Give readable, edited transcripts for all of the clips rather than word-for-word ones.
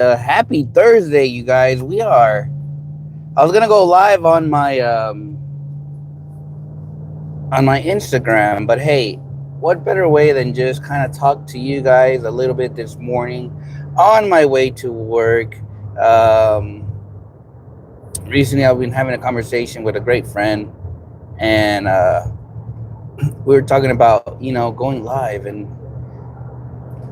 Happy Thursday, you guys. I was gonna go live on my Instagram, but hey, what better way than just kind of talk to you guys a little bit this morning on my way to work. Um, Recently, I've been having a conversation with a great friend, and we were talking about going live, and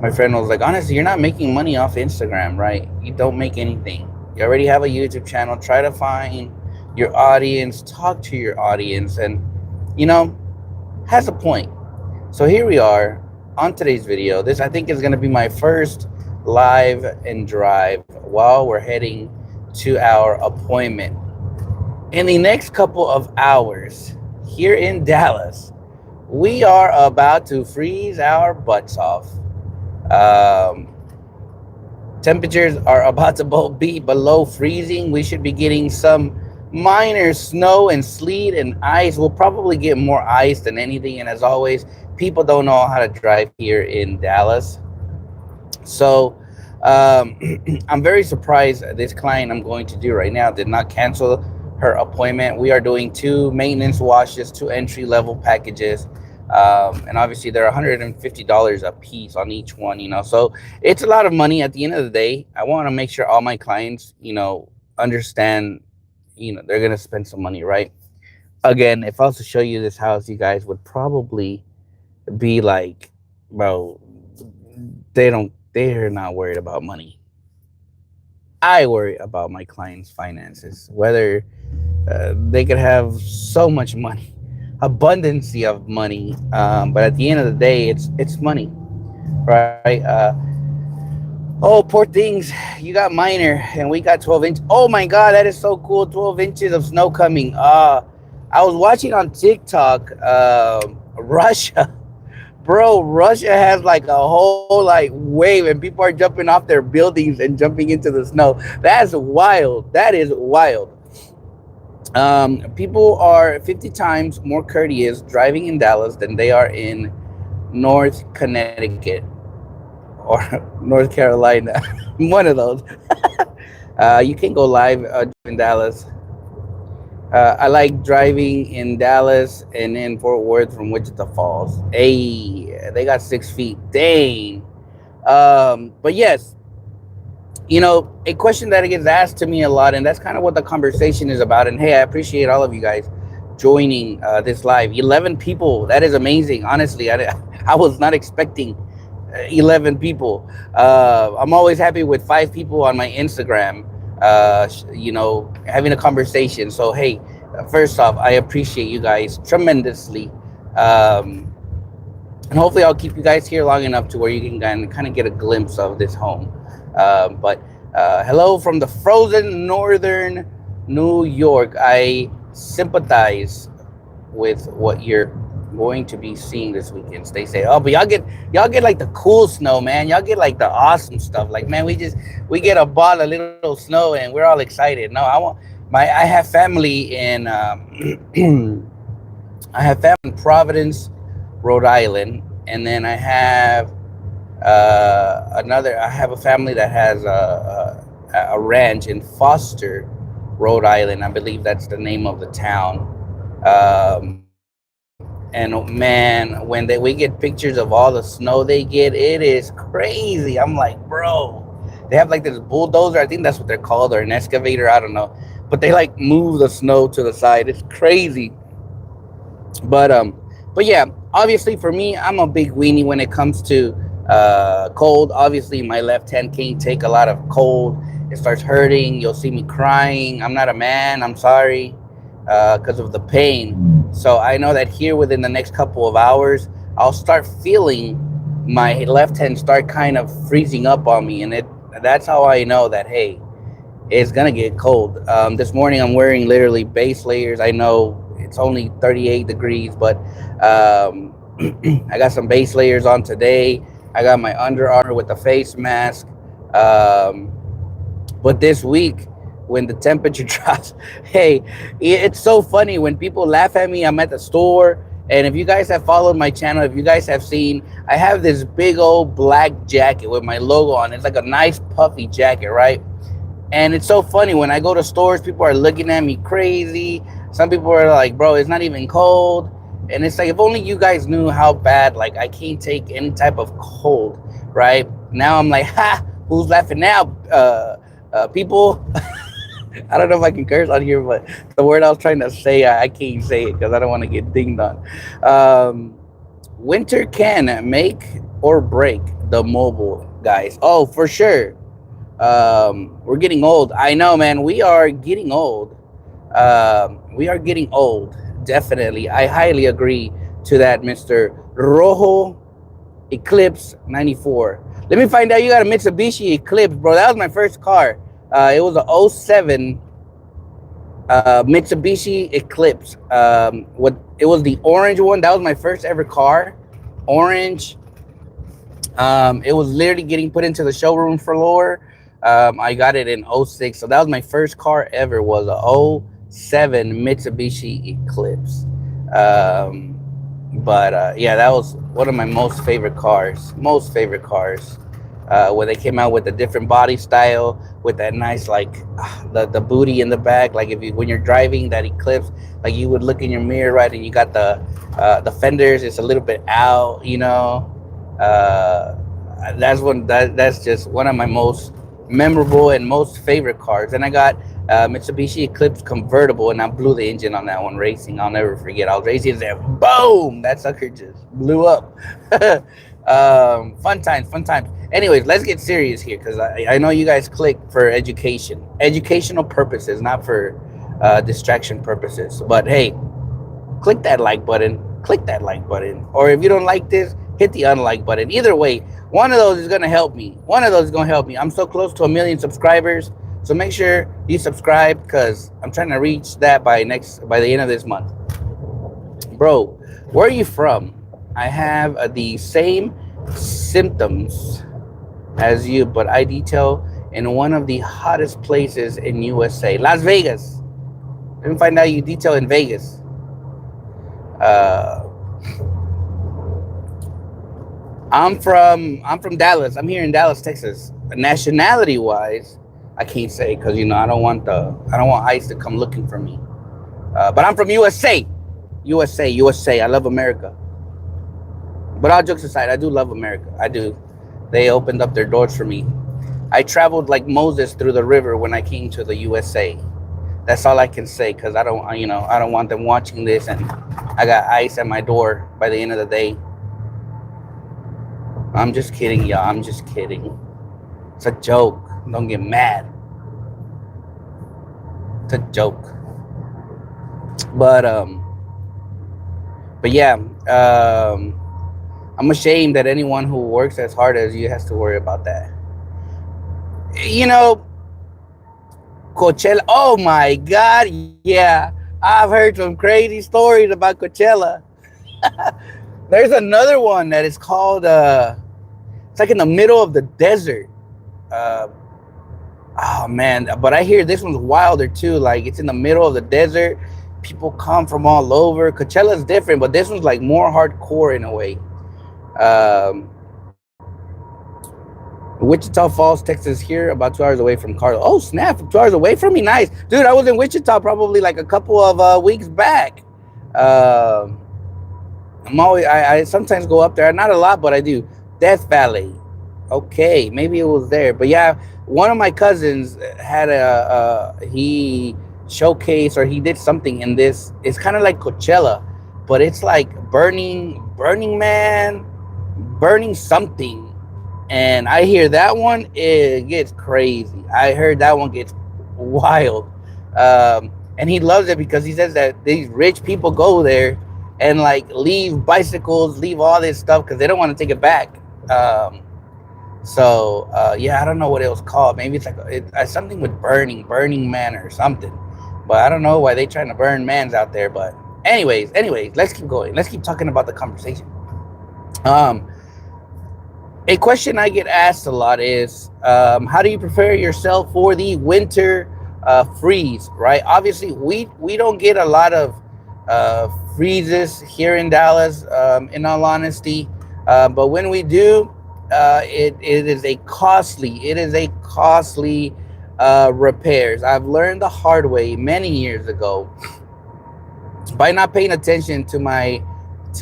my friend was like, honestly, you're not making money off Instagram, right? You don't make anything. You already have a YouTube channel. Try to find your audience, talk to your audience, and, you know, has a point. So here we are on today's video. This, I think, is going to be my first live and drive while we're heading to our appointment. In the next couple of hours here in Dallas, we are about to freeze our butts off. Um, Temperatures are about to both be below freezing. We should be getting some minor snow and sleet and ice. We'll probably get more ice than anything. And as always, people don't know how to drive here in Dallas. So I'm very surprised this client I'm going to do right now did not cancel her appointment. We are doing two maintenance washes, two entry level packages. And obviously they're $150 a piece on each one, so it's a lot of money. At the end of the day, I want to make sure all my clients, understand, they're going to spend some money, right? Again, if I was to show you this house, you guys would probably be like, bro, they're not worried about money. I worry about my clients' finances, whether they could have so much money, abundancy of money, but at the end of the day, it's money, right? Oh, poor things, you got minor, and we got 12 inches. Oh my God, that is so cool! 12 inches of snow coming. I was watching on TikTok, Russia. Bro, Russia has like a whole like wave, and people are jumping off their buildings and jumping into the snow. That's wild. That is wild. People are 50 times more courteous driving in Dallas than they are in North Connecticut or North Carolina. One of those. You can go live in Dallas. I like driving in Dallas and in Fort Worth from Wichita Falls. Hey, they got 6 feet. Dang. But yes, a question that gets asked to me a lot, and that's kind of what the conversation is about. And hey, I appreciate all of you guys joining this live. 11 people. That is amazing. Honestly, I was not expecting 11 people. I'm always happy with 5 people on my Instagram, having a conversation. So, hey, first off, I appreciate you guys tremendously. And hopefully I'll keep you guys here long enough to where you can kind of get a glimpse of this home. But hello from the frozen northern New York. I sympathize with what you're going to be seeing this weekend. They say, oh, but y'all get like the cool snow, man. Y'all get like the awesome stuff. Like, man, we get a ball of little snow and we're all excited. No, I have family in I have family in Providence, Rhode Island, and then I have I have a family that has a ranch in Foster, Rhode Island. I believe that's the name of the town. And man, when we get pictures of all the snow they get, it is crazy. I'm like, bro, they have like this bulldozer. I think that's what they're called, or an excavator. I don't know, but they like move the snow to the side. It's crazy. But yeah, obviously for me, I'm a big weenie when it comes to cold. Obviously, my left hand can't take a lot of cold. It starts hurting. You'll see me crying. I'm not a man. I'm sorry, because of the pain. So I know that here within the next couple of hours, I'll start feeling my left hand start kind of freezing up on me, and that's how I know that, hey, it's gonna get cold. This morning I'm wearing literally base layers. I know it's only 38 degrees, but I got some base layers on today. I got my Under Armour with the face mask. But this week, when the temperature drops, hey, it's so funny when people laugh at me. I'm at the store And if you guys have followed my channel, if you guys have seen, I have this big old black jacket with my logo on it. It's like a nice puffy jacket, right? And it's so funny when I go to stores, people are looking at me crazy. Some people are like, bro, it's not even cold. And it's like, if only you guys knew how bad, like, I can't take any type of cold, right? Now I'm like, ha, who's laughing now? People, I don't know if I can curse on here, but the word I was trying to say, I can't say it because I don't want to get dinged on. Um, Winter can make or break the mobile, guys. Oh, for sure. We're getting old. I know, man. We are getting old. We are getting old. Definitely. I highly agree to that, Mr. Rojo Eclipse 94. Let me find out you got a Mitsubishi Eclipse, bro. That was my first car. It was a '07 Mitsubishi Eclipse. What it was, the orange one. That was my first ever car. Orange. It was literally getting put into the showroom floor. I got it in '06, so that was my first car ever. Was a '07 Mitsubishi Eclipse. But yeah, that was one of my most favorite cars. Most favorite cars. When they came out with a different body style, with that nice, like, the booty in the back. Like, if you, when you're driving that Eclipse, like, you would look in your mirror, right, and you got the fenders. It's a little bit out, you know. Uh, that's just one of my most memorable and most favorite cars. And I got Mitsubishi Eclipse convertible, and I blew the engine on that one racing. I'll never forget. I was racing there, boom! That sucker just blew up. Fun times, fun times. Anyways, let's get serious here because I know you guys click for educational purposes, not for distraction purposes. But hey, click that like button. Click that like button. Or if you don't like this, hit the unlike button. Either way, one of those is going to help me. One of those is going to help me. I'm so close to 1 million subscribers. So make sure you subscribe because I'm trying to reach that by the end of this month. Bro, where are you from? I have the same symptoms as you, but I detail in one of the hottest places in USA, Las Vegas. Let me find out you detail in Vegas. I'm from Dallas. I'm here in Dallas, Texas. Nationality wise, I can't say because I don't want ICE to come looking for me. But I'm from USA. USA. I love America. But all jokes aside, I do love America. I do. They opened up their doors for me. I traveled like Moses through the river when I came to the USA. That's all I can say because I don't want them watching this and I got ICE at my door by the end of the day. I'm just kidding, y'all. I'm just kidding. It's a joke. Don't get mad. It's a joke. But yeah, I'm ashamed that anyone who works as hard as you has to worry about that. Coachella. Oh my God, yeah. I've heard some crazy stories about Coachella. There's another one that is called it's like in the middle of the desert. Oh man, but I hear this one's wilder too. Like, it's in the middle of the desert. People come from all over. Coachella's different, but this one's like more hardcore in a way. Wichita Falls, Texas, here about 2 hours away from Carlo. Oh snap, 2 hours away from me. Nice, dude. I was in Wichita probably like a couple of weeks back. I sometimes go up there, not a lot, but I do. Death Valley. Okay, maybe it was there, but yeah, one of my cousins had he showcased or he did something in this. It's kind of like Coachella, but it's like Burning Man, burning something. And I hear that one, it gets crazy. I heard that one gets wild. And he loves it because he says that these rich people go there and like leave bicycles, leave all this stuff because they don't want to take it back. Yeah, I don't know what it was called. Maybe it's like something with Burning Man or something. But I don't know why they trying to burn mans out there. But anyways, let's keep going. Let's keep talking about the conversation. A question I get asked a lot is, how do you prepare yourself for the winter freeze? Right? Obviously, we don't get a lot of freezes here in Dallas, in all honesty. But when we do, it is a costly repairs. I've learned the hard way many years ago by not paying attention to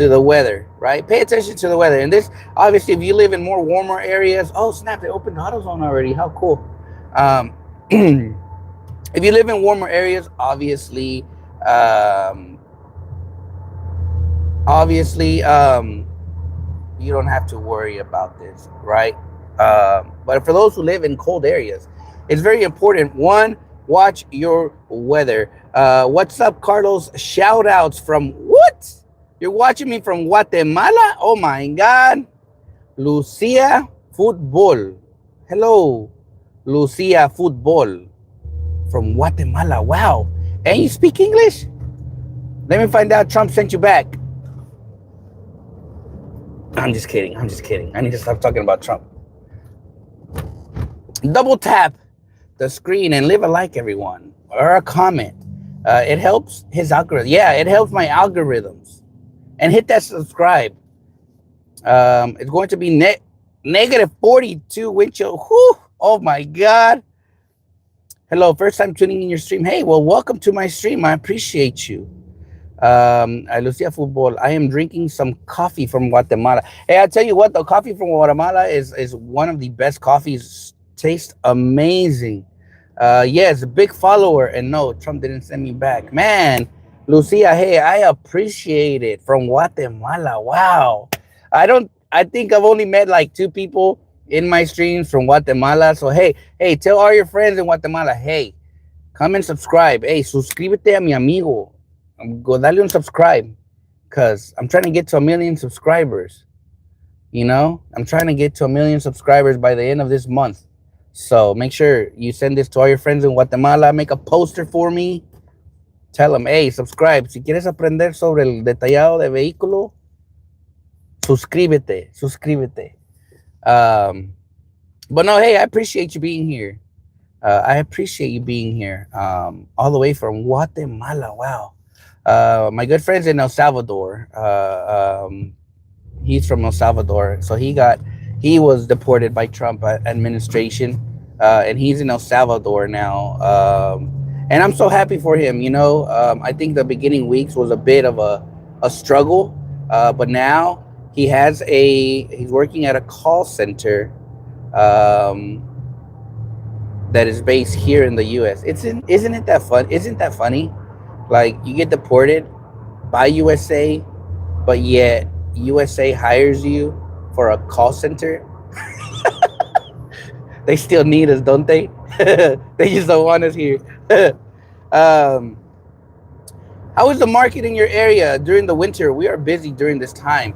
the weather, right? Pay attention to the weather. And this, obviously, if you live in more warmer areas, oh snap, they opened AutoZone already. How cool. Um, if you live in warmer areas, um, obviously, you don't have to worry about this, right? But for those who live in cold areas, it's very important. One, watch your weather. What's up, Carlos? Shout outs from what? You're watching me from Guatemala? Oh my God. Lucia Football. Hello, Lucia Football from Guatemala. Wow. And you speak English? Let me find out Trump sent you back. I'm just kidding. I'm just kidding. I need to stop talking about Trump. Double tap the screen and leave a like, everyone, or a comment. It helps his algorithm. Yeah, it helps my algorithms. And hit that subscribe. It's going to be negative 42 wind chill. Whew, oh my God. Hello, first time tuning in your stream. Hey, well, welcome to my stream. I appreciate you. Lucia Football. I am drinking some coffee from Guatemala. Hey, I tell you what, the coffee from Guatemala is one of the best coffees. Tastes amazing. Yes, a big follower. And no, Trump didn't send me back. Man, Lucia, hey, I appreciate it from Guatemala. Wow. I think I've only met like 2 people in my streams from Guatemala. So hey, tell all your friends in Guatemala, hey, come and subscribe. Hey, suscríbete a mi amigo. Go dale un subscribe. Because I'm trying to get to 1 million subscribers. You know, I'm trying to get to 1 million subscribers by the end of this month. So make sure you send this to all your friends in Guatemala. Make a poster for me. Tell them, hey, subscribe. Si quieres aprender sobre el detallado de vehículo, suscríbete. But no, hey, I appreciate you being here. I appreciate you being here. All the way from Guatemala. Wow. My good friend's in El Salvador. He's from El Salvador. So he was deported by Trump administration. And he's in El Salvador now. And I'm so happy for him. You know, I think the beginning weeks was a bit of a struggle. But now he's working at a call center that is based here in the U.S. Isn't it that fun? Isn't that funny? Like, you get deported by USA, but yet USA hires you for a call center. They still need us, don't they? They just don't want us here. How is the market in your area during the winter? We are busy during this time.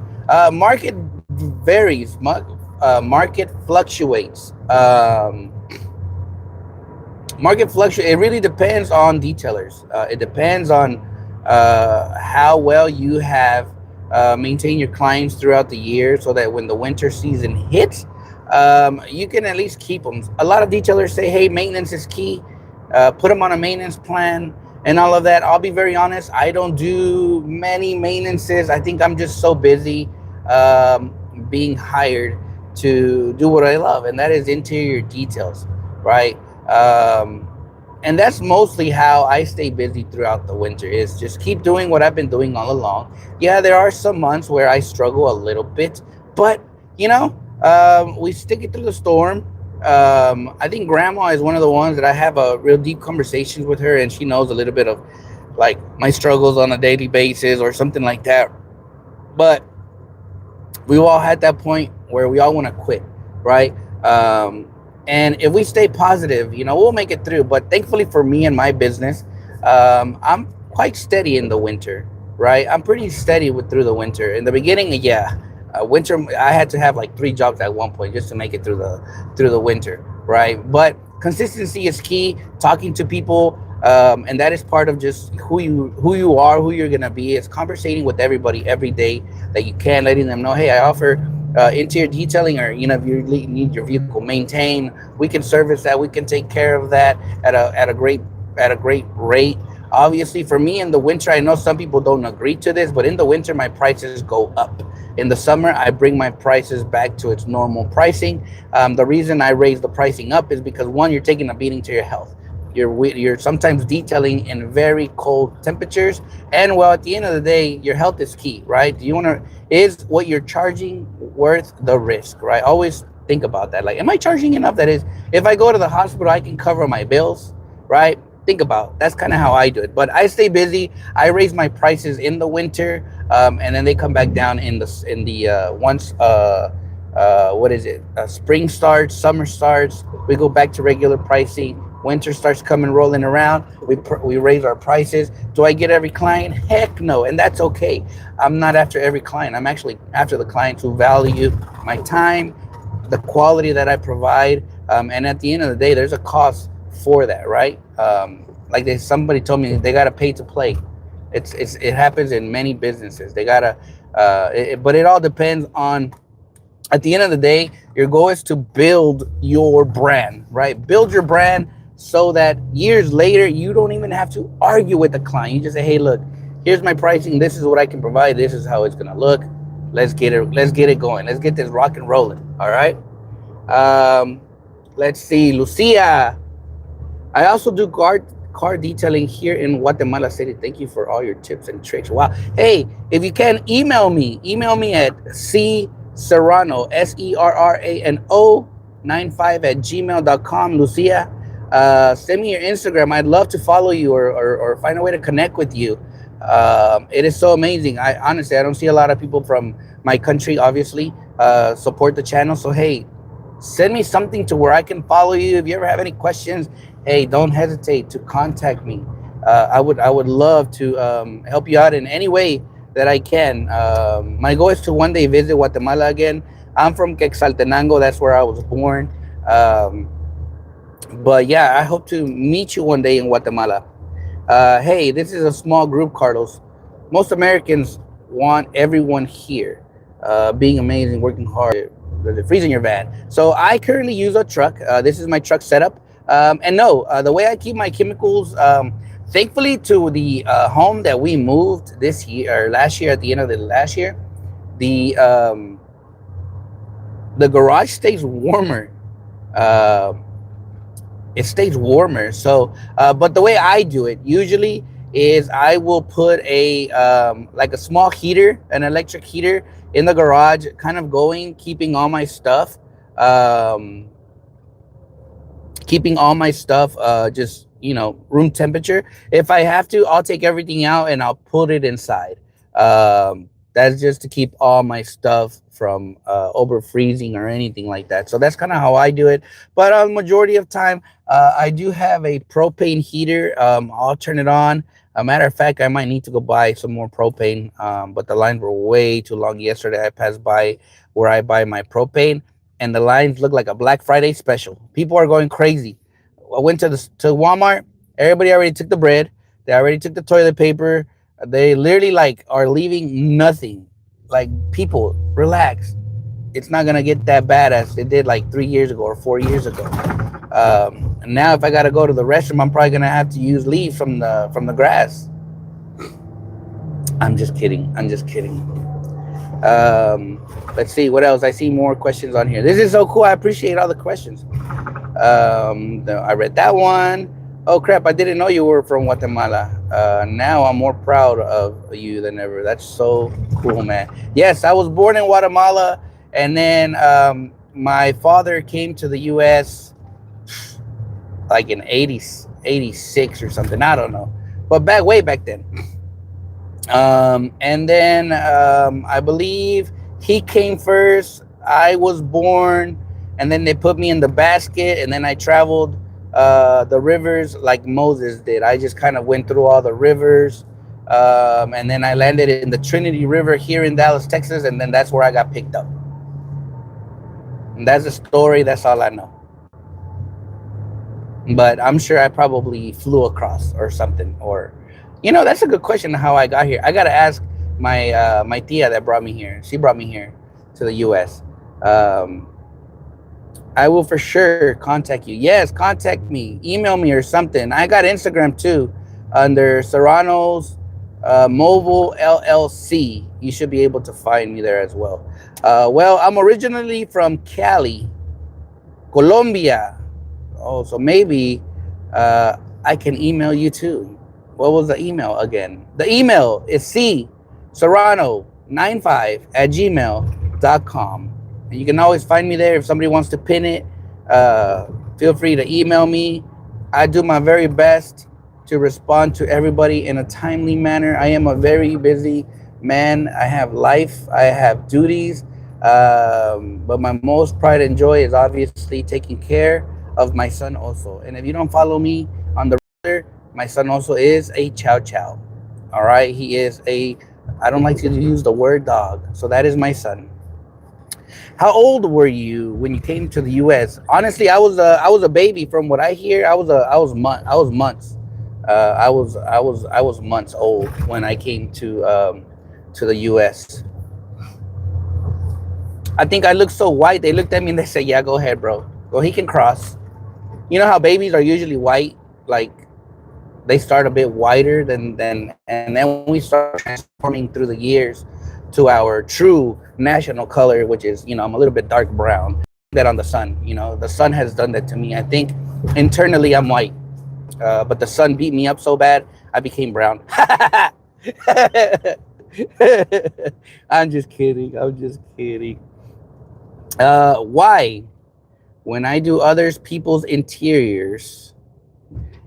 Market varies. Market fluctuates. It really depends on detailers. It depends on how well you have maintained your clients throughout the year, so that when the winter season hits, you can at least keep them. A lot of detailers say, hey, maintenance is key. Put them on a maintenance plan and all of that. I'll be very honest. I don't do many maintenances. I think I'm just so busy being hired to do what I love, and that is interior details, right? And that's mostly how I stay busy throughout the winter, is just keep doing what I've been doing all along. Yeah, there are some months where I struggle a little bit, but you know, we stick it through the storm. I think grandma is one of the ones that I have a real deep conversations with her, and she knows a little bit of like my struggles on a daily basis or something like that. But we all had that point where we all want to quit, right? And if we stay positive, you know, we'll make it through. But thankfully for me and my business, I'm quite steady in the winter, right? I'm pretty steady through the winter. In the beginning, yeah, winter, I had to have like 3 jobs at one point just to make it through the winter, right? But consistency is key. Talking to people, and that is part of just who you are, who you're gonna be. It's conversating with everybody every day that you can, letting them know, hey, I offer interior detailing, or you know, if you need your vehicle maintained, we can service that. We can take care of that at a great rate. Obviously, for me in the winter, I know some people don't agree to this, but in the winter, my prices go up. In the summer, I bring my prices back to its normal pricing. The reason I raise the pricing up is because one, you're taking a beating to your health. You're sometimes detailing in very cold temperatures, and well, at the end of the day, your health is key, right? Do you want to is what you're charging worth the risk, right? Always think about that. Like, am I charging enough? That is, if I go to the hospital, I can cover my bills, right? Think about that's kind of how I do it. But I stay busy. I raise my prices in the winter, and then they come back down in the once what is it? Spring starts, summer starts. We go back to regular pricing. Winter starts coming rolling around. We raise our prices. Do I get every client? Heck no, and that's okay. I'm not after every client. I'm actually after the clients who value my time, the quality that I provide, and at the end of the day, there's a cost for that, right? Like somebody told me they gotta pay to play. It happens in many businesses. They gotta, but it all depends on. At the end of the day, your goal is to build your brand, right? Build your brand so that years later you don't even have to argue with the client. You just say, "Hey, look, here's my pricing. This is what I can provide. This is how it's gonna look. Let's get it. Let's get it going. Let's get this rock and rolling." All right. Um, let's see, Lucia. I also do car detailing here in Guatemala City. Thank you for all your tips and tricks. Wow. Hey, if you can email me at C Serrano, SERRANO 95 at gmail.com, Lucia. Send me your Instagram. I'd love to follow you or find a way to connect with you. It is so amazing. I honestly, I don't see a lot of people from my country, obviously, support the channel. So, hey, send me something to where I can follow you. If you ever have any questions, hey, don't hesitate to contact me. I would love to help you out in any way that I can. My goal is to one day visit Guatemala again. I'm from Quetzaltenango. That's where I was born. Um, but yeah, I hope to meet you one day in Guatemala. Hey, this is a small group, Carlos. Most Americans want everyone here, being amazing, working hard, freezing your van. So I currently use a truck. This is my truck setup. And no, the way I keep my chemicals, thankfully to the home that we moved this year or last year, at the end of the last year, the um, the garage stays warmer. Uh, it stays warmer. So, but the way I do it usually is I will put a like a small heater, an electric heater in the garage, kind of going, um, keeping all my stuff just room temperature. If I have to, I'll take everything out and I'll put it inside. That's just to keep all my stuff from over freezing or anything like that. So that's kind of how I do it. But majority of time, I do have a propane heater. I'll turn it on. A matter of fact, I might need to go buy some more propane. But the lines were way too long yesterday. I passed by where I buy my propane, and the lines look like a Black Friday special. People are going crazy. I went to Walmart. Everybody already took the bread. They already took the toilet paper. They literally like are leaving nothing. Like, people, relax. It's not gonna get that bad as it did like 3 years ago or 4 years ago. Now, if I gotta go to the restroom, I'm probably gonna have to use leaves from the grass. I'm just kidding. I'm just kidding. Let's see what else. I see more questions on here. This is so cool. I appreciate all the questions. I read that one. Oh crap! I didn't know you were from Guatemala. Now I'm more proud of you than ever. That's so cool, man. Yes, I was born in Guatemala, and then my father came to the U.S. like in 86 or something. I don't know, but way back then. And then I believe he came first. I was born, and then they put me in the basket, and then I traveled the rivers like Moses did. I just kind of went through all the rivers, and then I landed in the Trinity River here in Dallas, Texas, and then that's where I got picked up. And that's the story. That's all I know. But I'm sure I probably flew across or something. Or, that's a good question. How I got here, I gotta ask my tia that brought me here. She brought me here to the U.S. Um, I will for sure contact you. Yes, contact me, email me or something. I got Instagram too. under Serrano's Mobile LLC. You should be able to find me there as well. Well, I'm originally from Cali, Colombia. Oh, so maybe I can email you too. What was the email again? The email is C Serrano95 at gmail.com. And you can always find me there if somebody wants to pin it. Uh, Feel free to email me. I do my very best to respond to everybody in a timely manner. I am a very busy man. I have life, I have duties. But my most pride and joy is obviously taking care of my son also. And if you don't follow me on the regular, my son also is a chow chow. All right, he is a. I don't like to use the word dog, so that is my son. How old were you when you came to the U.S.? Honestly, I was a baby. From what I hear, I was months. I was months old when I came to the U.S. I think I looked so white. They looked at me and they said, "Yeah, go ahead, bro. Go. He can cross." You know how babies are usually white, like they start a bit whiter than and then we start transforming through the years to our true national color, which is, I'm a little bit dark brown. That on the sun, the sun has done that to me. I think internally I'm white, but the sun beat me up so bad I became brown. I'm just kidding. I'm just kidding. Why? When I do others people's interiors,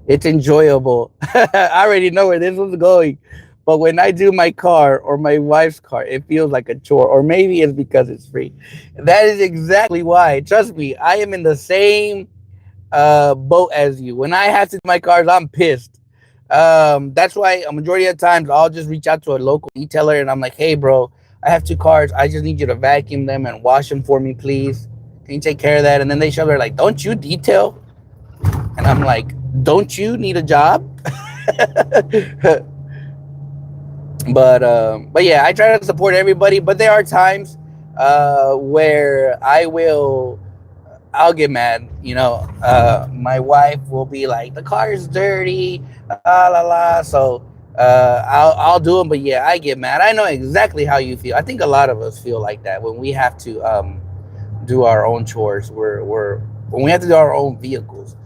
it's enjoyable. I already know where this was going. But when I do my car or my wife's car, it feels like a chore. Or maybe it's because it's free. That is exactly why. Trust me, I am in the same boat as you. When I have to do my cars, I'm pissed. That's why a majority of times I'll just reach out to a local detailer and I'm like, hey, bro, I have two cars. I just need you to vacuum them and wash them for me, please. Can you take care of that? And then they show, they're like, don't you detail? And I'm like, don't you need a job? But yeah, I try to support everybody. But there are times where I'll get mad. My wife will be like, the car is dirty, la la. So I'll do them. But yeah, I get mad. I know exactly how you feel. I think a lot of us feel like that when we have to do our own chores. We're when we have to do our own vehicles.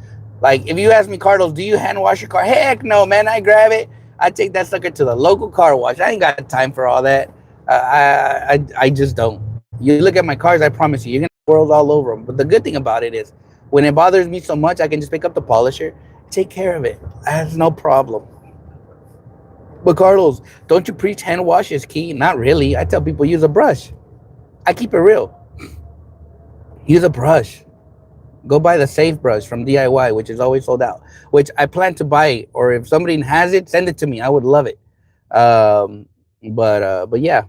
Like if you ask me, Carlos, do you hand wash your car? Heck no, man. I grab it. I take that sucker to the local car wash. I ain't got time for all that. I just don't. You look at my cars, I promise you, you're gonna have worlds all over them. But the good thing about it is, when it bothers me so much, I can just pick up the polisher, take care of it. That's no problem. But Carlos, don't you preach hand wash is key? Not really. I tell people use a brush. I keep it real. Use a brush. Go buy the Safe Brush from DIY, which is always sold out. Which I plan to buy it, or if somebody has it, send it to me. I would love it. But yeah.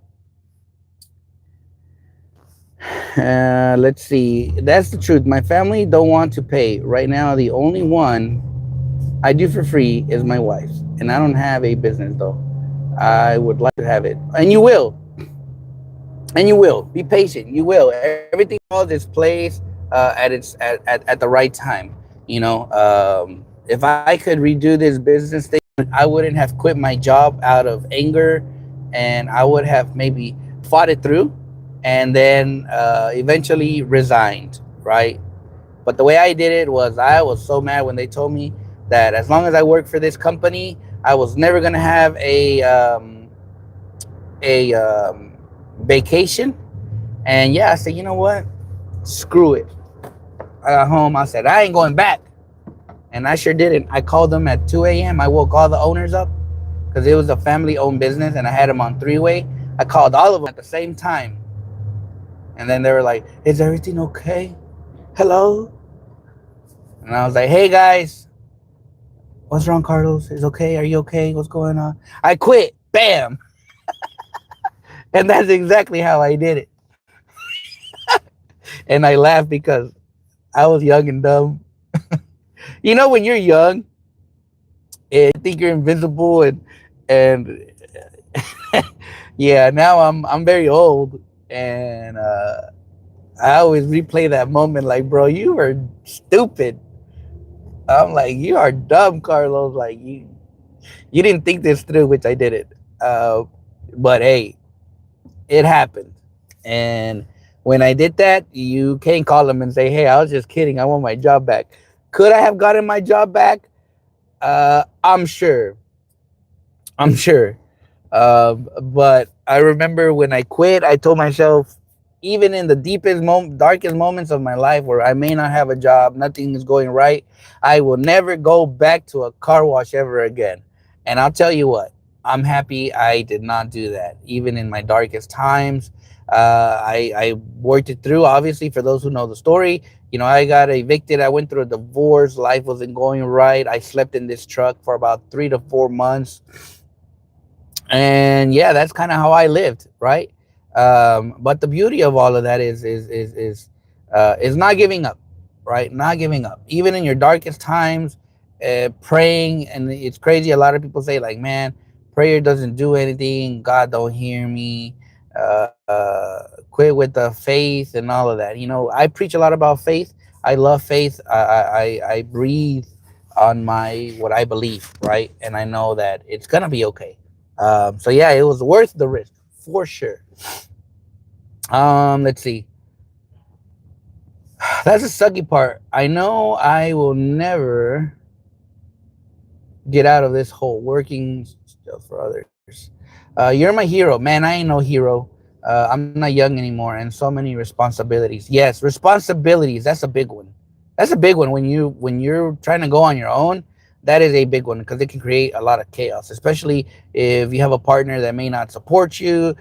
Let's see. That's the truth. My family don't want to pay right now. The only one I do for free is my wife's, and I don't have a business though. I would like to have it, and you will. And you will be patient. You will. Everything falls its place at the right time. If I could redo this business thing, I wouldn't have quit my job out of anger, and I would have maybe fought it through, and then eventually resigned. Right. But the way I did it was, I was so mad when they told me that as long as I worked for this company, I was never gonna have a vacation. And yeah, I said, you know what? Screw it. I got home. I said, I ain't going back. And I sure didn't. I called them at 2 a.m. I woke all the owners up because it was a family owned business and I had them on three-way. I called all of them at the same time. And then they were like, is everything okay? Hello? And I was like, hey guys, what's wrong, Carlos? Is okay? Are you okay? What's going on? I quit. Bam. And that's exactly how I did it. And I laughed because I was young and dumb. When you're young and you think you're invincible and yeah, now I'm very old and I always replay that moment like, bro, you were stupid. I'm like, you are dumb, Carlos. Like You didn't think this through, which I did it. But hey, it happened. And when I did that, you can't call them and say, "Hey, I was just kidding. I want my job back." Could I have gotten my job back? I'm sure. I'm sure. But I remember when I quit, I told myself, even in the darkest moments of my life where I may not have a job, nothing is going right, I will never go back to a car wash ever again. And I'll tell you what, I'm happy I did not do that. Even in my darkest times, I worked it through. Obviously, for those who know the story, I got evicted. I went through a divorce. Life wasn't going right. I slept in this truck for about 3 to 4 months, and yeah, that's kind of how I lived, right? But the beauty of all of that is not giving up, right? Not giving up, even in your darkest times. Praying, and it's crazy. A lot of people say, like, man, prayer doesn't do anything. God don't hear me. Quit with the faith and all of that. I preach a lot about faith. I love faith. I breathe on my what I believe, right? And I know that it's gonna be okay. So yeah, it was worth the risk for sure. Let's see. That's the sucky part. I know I will never get out of this hole working stuff for others. You're my hero, man. I ain't no hero. I'm not young anymore, and so many responsibilities. Yes, responsibilities. That's a big one. That's a big one when you're trying to go on your own. That is a big one because it can create a lot of chaos, especially if you have a partner that may not support you,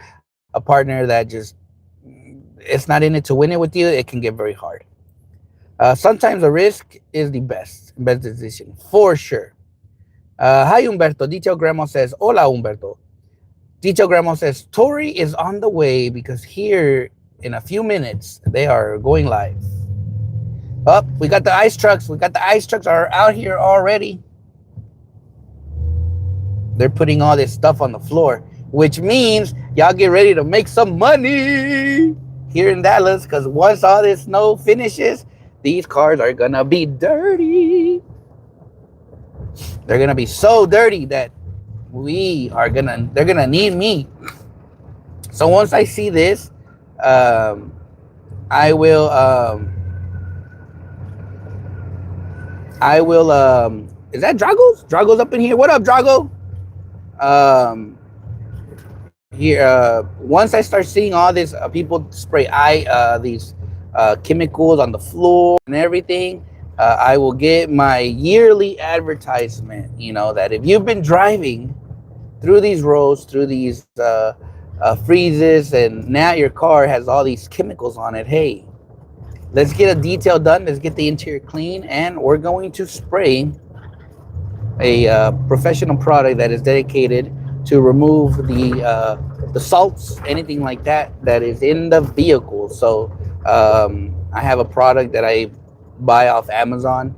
a partner that just it's not in it to win it with you. It can get very hard. Sometimes a risk is the best decision for sure. Hi Humberto. Detail Grandma says, "Hola Humberto." Detail Grandma says, "Tori is on the way because here in a few minutes they are going live." Oh, we got the ice trucks. We got the ice trucks are out here already. They're putting all this stuff on the floor, which means y'all get ready to make some money here in Dallas. Because once all this snow finishes, these cars are gonna be dirty. They're gonna be so dirty that they're gonna need me. So once I see this, um, I will is that Drago's? Drago's up in here. What up, Drago? Um, here once I start seeing all this people spray these chemicals on the floor and everything, I will get my yearly advertisement. That if you've been driving through these roads, through these freezes, and now your car has all these chemicals on it, hey, let's get a detail done. Let's get the interior clean, and we're going to spray a professional product that is dedicated to remove the salts, anything like that is in the vehicle. So I have a product that I buy off Amazon,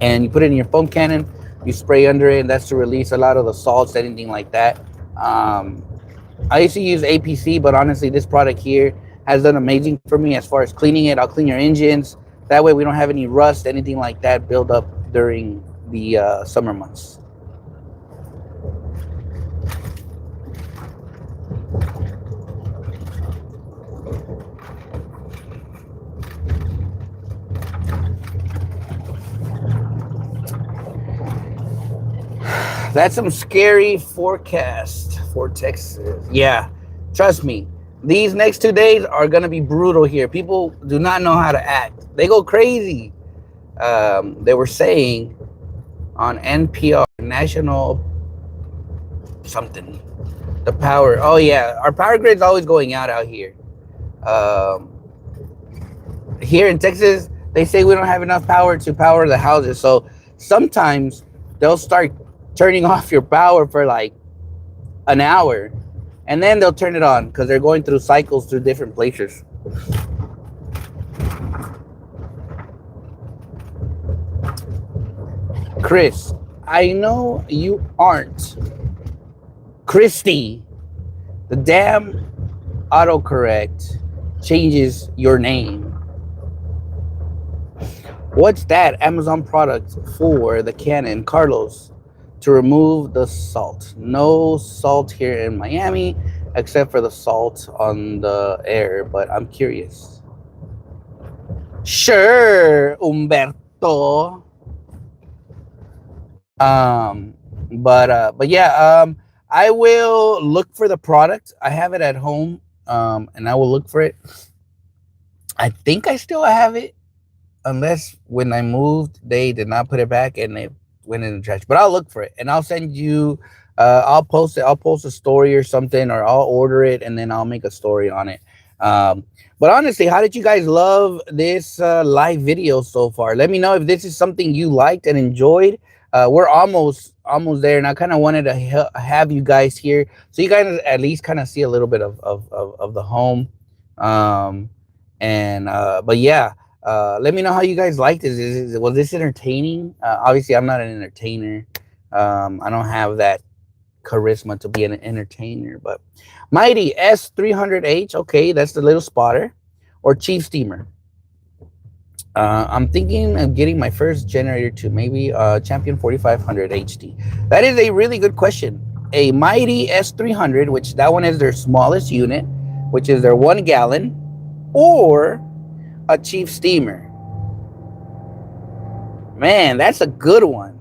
and you put it in your foam cannon, you spray under it, and that's to release a lot of the salts, anything like that. I used to use APC, but honestly, this product here has done amazing for me as far as cleaning it. I'll clean your engines. That way we don't have any rust, anything like that build up during the summer months. That's some scary forecast for Texas. Yeah, trust me. These next 2 days are going to be brutal here. People do not know how to act. They go crazy. They were saying on NPR, National something, the power. Oh, yeah. Our power grid's always going out here. Here in Texas, they say we don't have enough power to power the houses. So sometimes they'll start turning off your power for like an hour, and then they'll turn it on because they're going through cycles through different places. Chris, I know you aren't. Christy, the damn autocorrect changes your name. What's that Amazon product for the Canon? Carlos, to remove the salt. No salt here in Miami except for the salt on the air, but I'm curious. Sure, Umberto. Um, but yeah, I will look for the product. I have it at home, and I will look for it. I think I still have it, unless when I moved, they did not put it back and it went in the trash. But I'll look for it and I'll send you. I'll post it. I'll post a story or something, or I'll order it and then I'll make a story on it. Um, but honestly, how did you guys love this live video so far? Let me know if this is something you liked and enjoyed. We're almost there, and I kind of wanted to have you guys here so you guys at least kind of see a little bit of the home. Um, and but yeah, let me know how you guys liked this. Was this entertaining? Obviously, I'm not an entertainer. I don't have that charisma to be an entertainer. But Mighty S300H, okay, that's the little spotter, or Chief Steamer. I'm thinking of getting my first generator to maybe Champion 4500 HD. That is a really good question. A Mighty S300, which that one is their smallest unit, which is their 1 gallon, or a Chief Steamer. Man, that's a good one.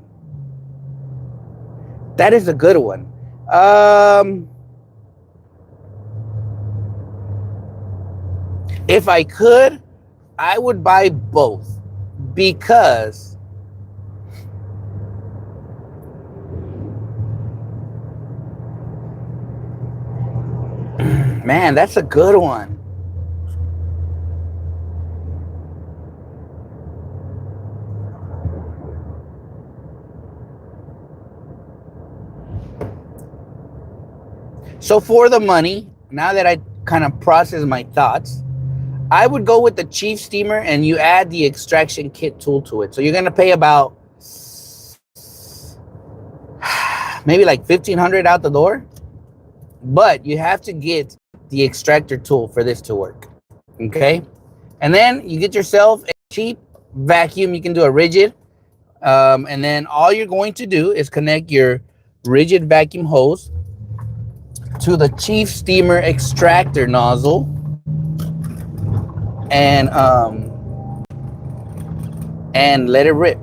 That is a good one. If I could, I would buy both, because man, that's a good one. So for the money, now that I kind of process my thoughts, I would go with the Chief Steamer, and you add the extraction kit tool to it. So you're gonna pay about maybe like 1,500 out the door, but you have to get the extractor tool for this to work. Okay, and then you get yourself a cheap vacuum. You can do a rigid, and then all you're going to do is connect your rigid vacuum hose to the Chief Steamer extractor nozzle, and let it rip.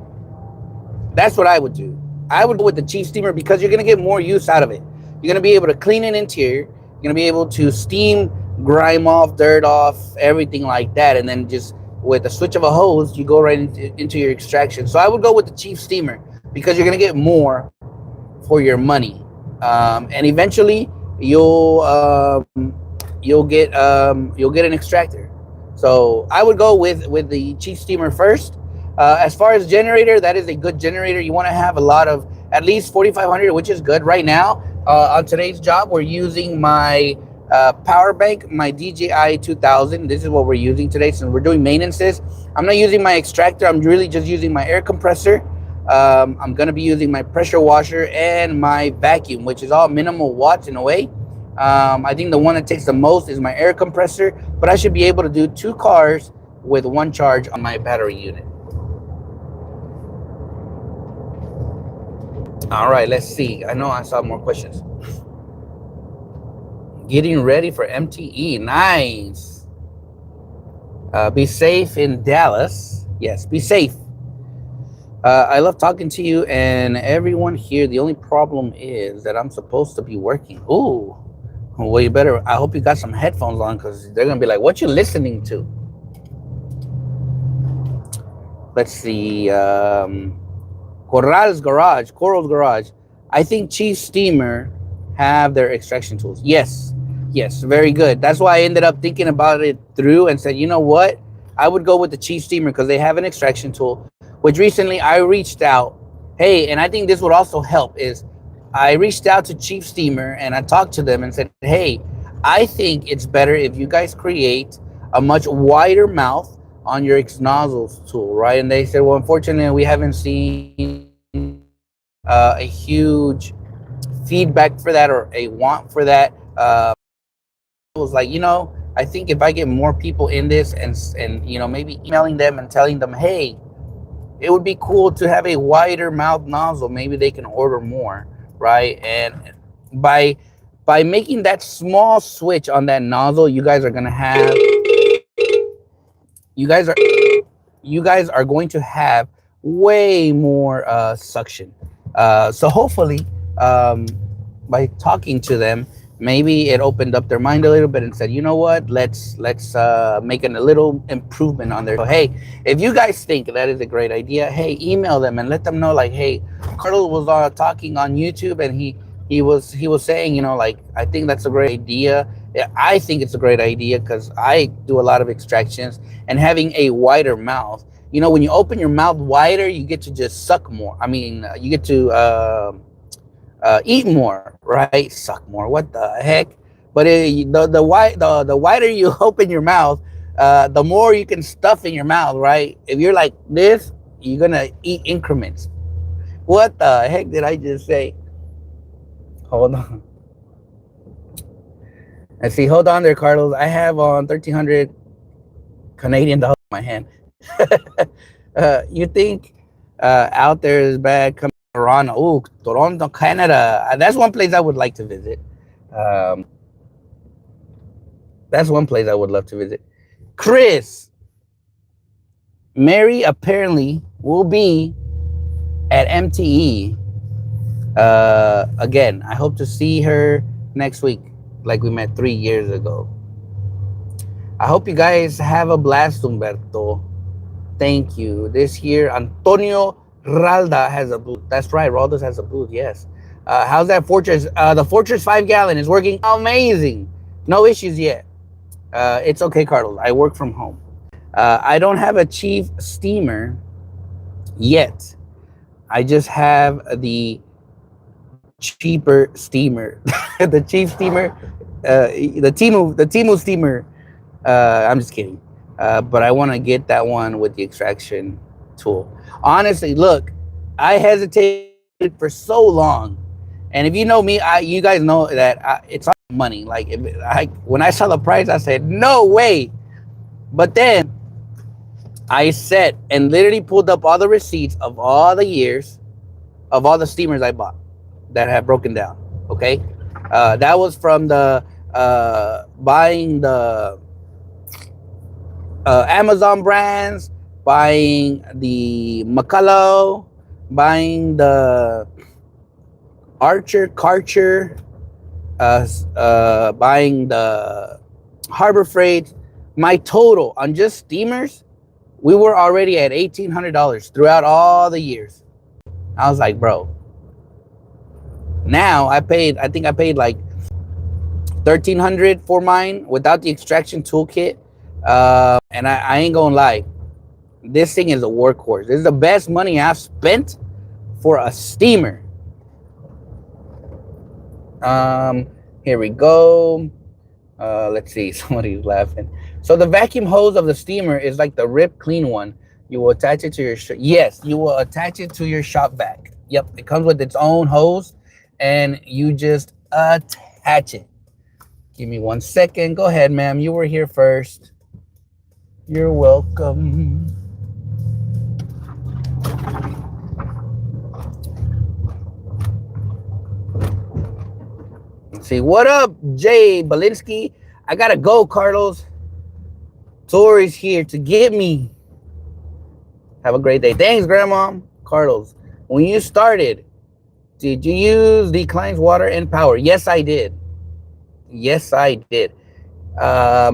That's what I would do. I would go with the Chief Steamer because you're gonna get more use out of it. You're gonna be able to clean an interior. You're gonna be able to steam, grime off, dirt off, everything like that, and then just with the switch of a hose, you go right into your extraction. So I would go with the Chief Steamer because you're gonna get more for your money, and eventually you'll get an extractor. So I would go with the Chief Steamer first. As far as generator, that is a good generator. You want to have a lot of at least 4,500, which is good right now. On today's job, we're using my power bank, my DJI 2000. This is what we're using today since we're doing maintenances. I'm not using my extractor. I'm really just using my air compressor. I'm going to be using my pressure washer and my vacuum, which is all minimal watts in a way. I think the one that takes the most is my air compressor, but I should be able to do 2 cars with 1 charge on my battery unit. All right, let's see. I know I saw more questions. Getting ready for MTE. Nice. Be safe in Dallas. Yes, be safe. I love talking to you and everyone here. The only problem is that I'm supposed to be working. Ooh. Well, you better. I hope you got some headphones on, because they're gonna be like, "What you listening to?" Let's see. Corral's Garage. I think Chief Steamer have their extraction tools. Yes, very good. That's why I ended up thinking about it through and said, you know what? I would go with the Chief Steamer because they have an extraction tool. Which recently I reached out. Hey, and I think this would also help is. I reached out to Chief Steamer and I talked to them and said, hey, I think it's better if you guys create a much wider mouth on your nozzles tool, right? And they said, well, unfortunately, we haven't seen a huge feedback for that or a want for that. I was like, I think if I get more people in this and maybe emailing them and telling them, hey, it would be cool to have a wider mouth nozzle. Maybe they can order more, right? And by by making that small switch on that nozzle, you guys are gonna have you guys are you guys are going to have way more suction. So hopefully, um, by talking to them, maybe it opened up their mind a little bit and said, you know what, let's make a little improvement on there. So hey, if you guys think that is a great idea, hey, email them and let them know, like, hey, Carlos was talking on YouTube, and he was saying, like, I think that's a great idea. Yeah, I think it's a great idea because I do a lot of extractions, and having a wider mouth, when you open your mouth wider, you get to just suck more. I mean, you get to eat more, right? Suck more. What the heck? But the wider you open your mouth, the more you can stuff in your mouth, right? If you're like this, you're gonna eat increments. What the heck did I just say? Hold on. And see, hold on there, Carlos. I have on 1,300 Canadian dollars in my hand. You think out there is bad? Come to Toronto. Oh, Toronto, Canada. That's one place I would like to visit. Um, that's one place I would love to visit. Chris, Mary apparently will be at MTE. Again, I hope to see her next week, like we met 3 years ago. I hope you guys have a blast, Humberto. Thank you. This year, Antonio Ralda has a booth. That's right, Raldas has a booth, yes. How's that Fortress? The Fortress 5 gallon is working amazing. No issues yet. It's okay, Carlos. I work from home. I don't have a chief steamer yet. I just have the cheaper steamer. The cheap steamer, the Timu steamer. I'm just kidding. But I want to get that one with the extraction tool. Honestly, look, I hesitated for so long, and if you know me, you guys know that it's all money. Like, when I saw the price, I said no way. But then I sat and literally pulled up all the receipts of all the years of all the steamers I bought that have broken down. Okay, that was from the buying the Amazon brands, buying the McCullough, buying the Karcher, buying the Harbor Freight. My total on just steamers, we were already at $1,800 throughout all the years. I was like, bro. Now I think I paid like 1,300 for mine without the extraction toolkit. And I ain't gonna lie, this thing is a workhorse. This is the best money I've spent for a steamer. Here we go. Let's see. Somebody's laughing. So the vacuum hose of the steamer is like the Rip Clean one. You will attach it to your yes, you will attach it to your shop vac. Yep, it comes with its own hose, and you just attach it. Give me 1 second. Go ahead, ma'am. You were here first. You're welcome. Let's see. What up, Jay Belinsky? I gotta go, Carlos. Tori's here to get me. Have a great day. Thanks, Grandma. Carlos, when you started, did you use the Klein's water and power? Yes, I did. Yes, I did. Let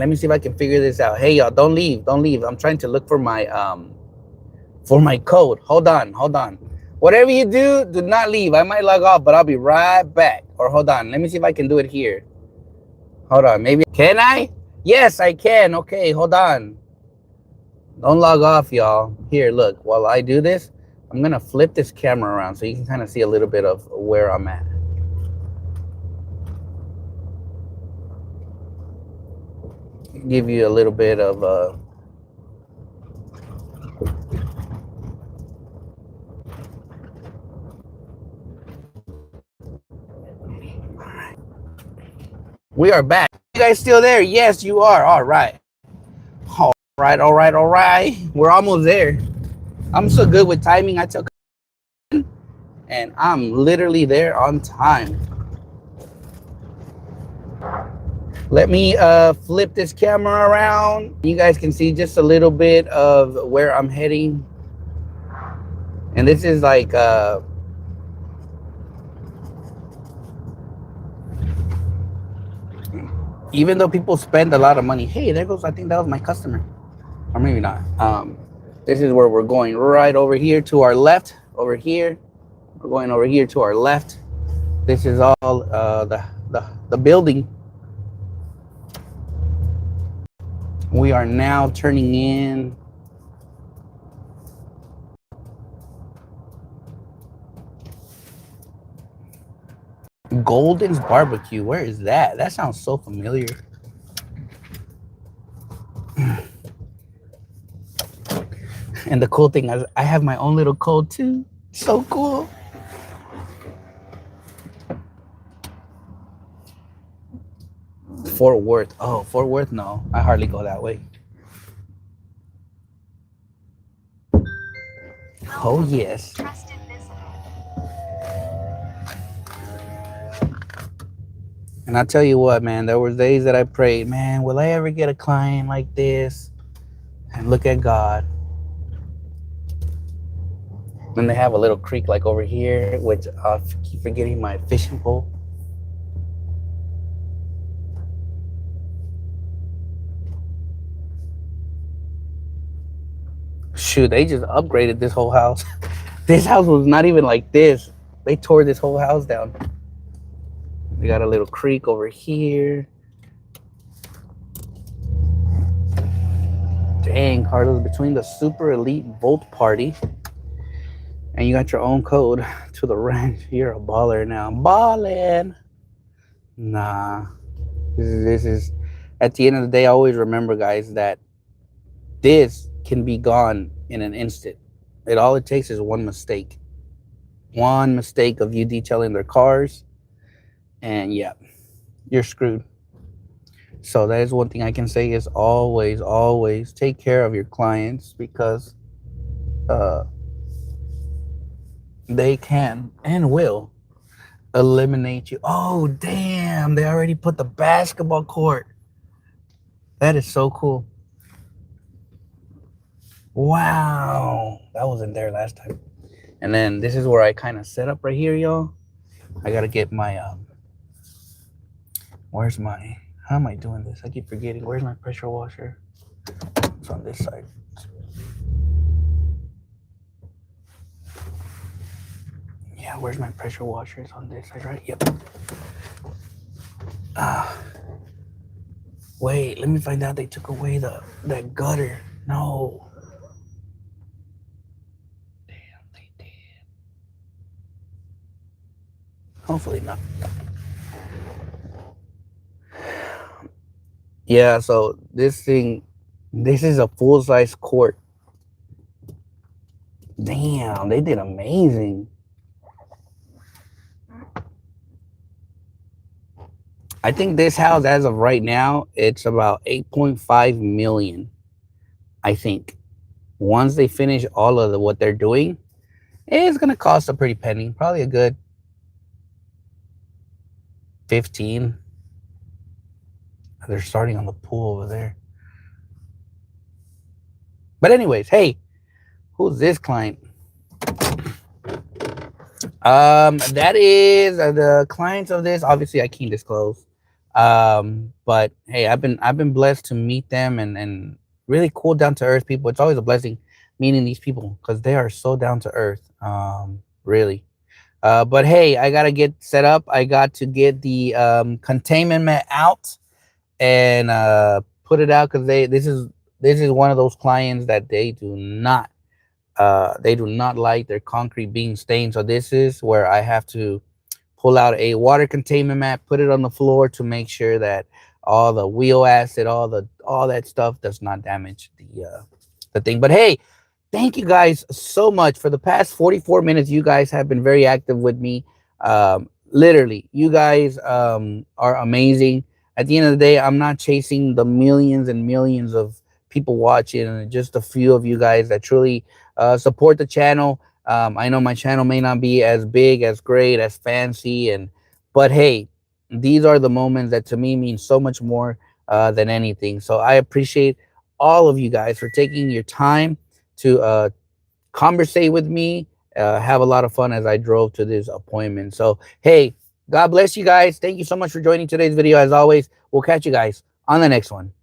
me see if I can figure this out. Hey, y'all, don't leave. I'm trying to look for my code. Hold on. Whatever you do, do not leave. I might log off, but I'll be right back. Or hold on. Let me see if I can do it here. Hold on. Maybe can I? Yes, I can. Okay, hold on. Don't log off, y'all. Here, look. While I do this, I'm gonna flip this camera around so you can kind of see a little bit of where I'm at. Give you a little bit of we are back. You guys still there? Yes, you are. All right. All right. We're almost there. I'm so good with timing. I tell, and I'm literally there on time. Let me flip this camera around. You guys can see just a little bit of where I'm heading. And this is like even though people spend a lot of money. Hey, there goes, I think that was my customer. Or maybe not. This is where we're going, right over here to our left. Over here, we're going over here to our left. This is all the building. We are now turning in. Golden's Barbecue. Where is that? That sounds so familiar. And the cool thing is, I have my own little code too. So cool. Fort Worth. Oh, Fort Worth. No, I hardly go that way. Oh yes. And I tell you what, man, there were days that I prayed, man, will I ever get a client like this? And look at God. Then they have a little creek like over here, which I keep forgetting my fishing pole. Shoot, they just upgraded this whole house. This house was not even like this. They tore this whole house down. We got a little creek over here. Dang, Carlos, between the super elite Volt party and you got your own code to the ranch, you're a baller now. Ballin'. Nah. This is at the end of the day, I always remember, guys, that this can be gone in an instant. All it takes is one mistake. One mistake of you detailing their cars, and yeah, you're screwed. So that is one thing I can say is always take care of your clients, because uh, they can and will eliminate you. Oh, damn, they already put the basketball court. That is so cool. Wow, that wasn't there last time. And then this is where I kind of set up right here, y'all. I gotta get my where's my, how am I doing this? I keep forgetting. Where's my pressure washer? It's on this side. Yeah, where's my pressure washer? It's on this side, right? Yep. Wait, let me find out. They took away that gutter. No. Hopefully not. Yeah, so this is a full-size court. Damn, they did amazing. I think this house, as of right now, it's about 8.5 million. I think once they finish all of what they're doing, it's gonna cost a pretty penny. Probably a good 15. They're starting on the pool over there. But anyways, hey, who's this client? That is the clients of this. Obviously, I can't disclose. But hey, I've been blessed to meet them, and really cool, down to earth people. It's always a blessing meeting these people, because they are so down to earth. Really. But hey, I gotta get set up. I got to get the containment mat out and put it out, because this is one of those clients that they do not like their concrete being stained. So this is where I have to pull out a water containment mat, put it on the floor to make sure that all the wheel acid, all that stuff does not damage the thing. But hey, thank you guys so much for the past 44 minutes. You guys have been very active with me. Literally, you guys are amazing. At the end of the day, I'm not chasing the millions and millions of people watching, and just a few of you guys that truly Support the channel. I know my channel may not be as big, as great, as fancy, but hey, these are the moments that to me mean so much more than anything. So I appreciate all of you guys for taking your time to conversate with me, have a lot of fun as I drove to this appointment. So, hey, God bless you guys. Thank you so much for joining today's video. As always, we'll catch you guys on the next one.